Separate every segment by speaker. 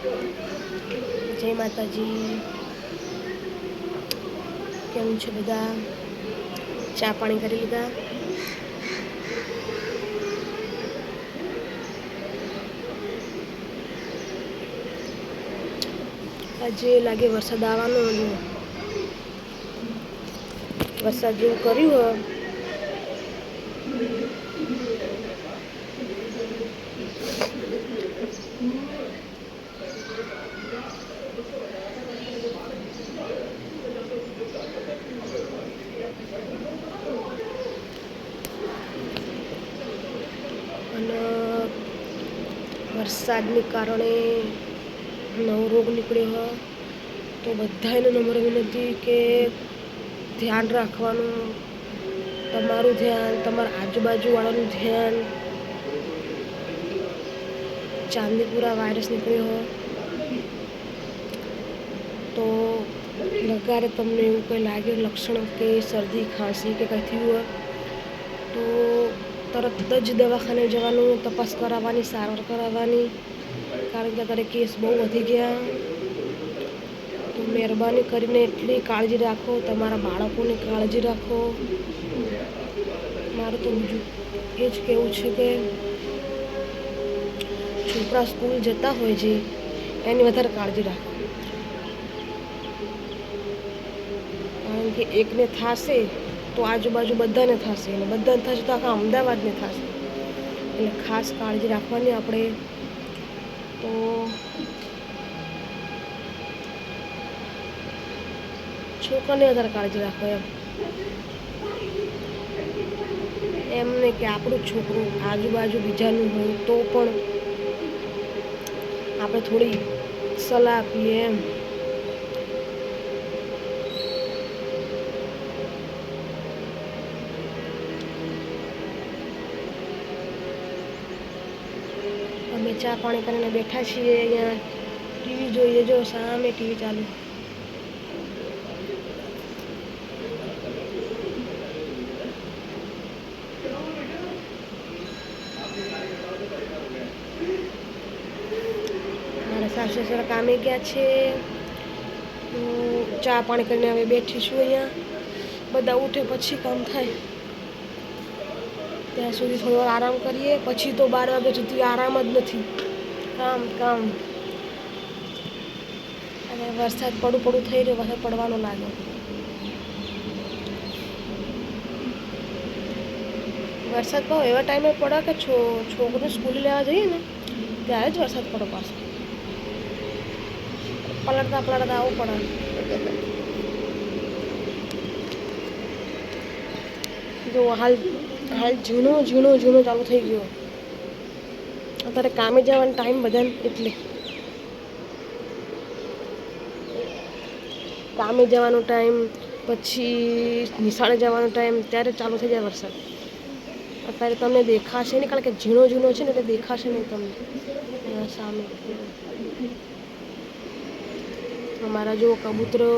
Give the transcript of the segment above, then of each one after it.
Speaker 1: જય માતાજી. કેમ છો બધા? ચા પાણી કરી લીધા? આજે લાગે વરસાદ આવવાનો. વરસાદ જેવું કર્યું હો. અને વરસાદને કારણે નવો રોગ નીકળ્યો હોય તો બધાને નમ્ર વિનંતી કે ધ્યાન રાખવાનું. તમારું ધ્યાન, તમારા આજુબાજુવાળાનું ધ્યાન. ચાંદીપુરા વાયરસ નીકળ્યો હોય તો લગારે તમને એવું કંઈ લાગે લક્ષણ કે શરદી ખાંસી કે કંઈ થયું હોય તો તરત જ દવાખાને જવાનું, તપાસ કરાવવાની, સારવાર કરાવવાની. કારણ કે અત્યારે કેસ બહુ વધી ગયા. તો મહેરબાની કરીને એટલી કાળજી રાખો, તમારા બાળકોની કાળજી રાખો. મારું તો બીજું એ જ કહેવું છે કે છોકરા સ્કૂલ જતા હોય છે એની વધારે કાળજી રાખો. કારણ કે એકને થશે તો આજુબાજુ બધાને થશે, અને બધાને થશે તો આખા અમદાવાદને થશે. એટલે ખાસ કાળજી રાખવાની આપણે. તો છોકરાને વધારે કાળજી રાખો એમને કે આપણું છોકરું આજુબાજુ બીજાનું હોય તો પણ આપણે થોડી સલાહ આપીએ એમ. અમે ચા પાણી કરીને બેઠા છીએ અહીંયા. ટીવી જોઈએ, જો સામે ટીવી ચાલુ. મારા સાસુ સસરા કામે ગયા છે. ચા પાણી કરીને હવે બેઠી છું અહીંયા. બધા ઉઠે પછી કામ થાય. ત્યાં સુધી થોડી વાર આરામ કરીએ. પછી તો 12 વાગ્યા સુધી આરામ જ નથી. કામ કામ. અને વરસાદ પડું થઈ રહ્યો, વરસાદ પડવાનો લાગે. વરસાદ તો એવા ટાઈમે પડે કે છોકરું સ્કૂલે લેવા જઈએ ને ત્યારે જ વરસાદ પડે પાછો. પલળતા આવવું પડે. જો હાલ ઝીણો ચાલુ થઈ ગયો. અત્યારે કામે જવાનો ટાઈમ બધાને, એટલે કામે જવાનો ટાઈમ, પછી નિશાળે જવાનો ટાઈમ, ત્યારે ચાલુ થઈ જાય વરસાદ. અત્યારે તમને દેખાશે નહીં, કારણ કે ઝીણો છે ને એટલે દેખાશે નહીં તમને સામે. અમારા જો કબૂતરો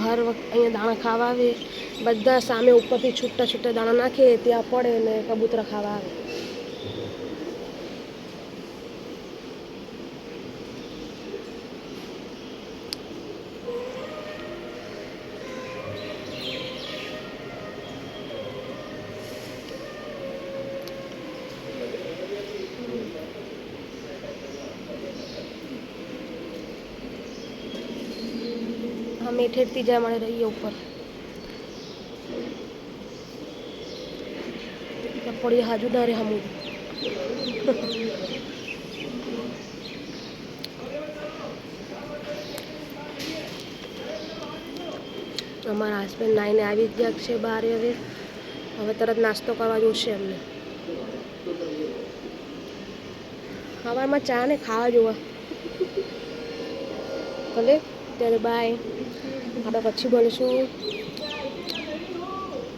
Speaker 1: હર વખત અહીંયા દાણા ખાવા આવે. બધા સામે ઉપરથી છૂટા દાણા નાખે ત્યાં પડે ને કબૂતરા ખાવા આવે. અમે ઠેઠથી જાય મળે રહીએ ઉપર. પડી હાજુ ના રે હમું. અમારા હસબન્ડ નાઈને આવી જ ગયા છે બહાર. હવે તરત નાસ્તો કરવા જોશે અમને. સવારમાં ચા ને ખાવા જોવા. ભલે ત્યારે બાય. આપણે પછી મળીશું.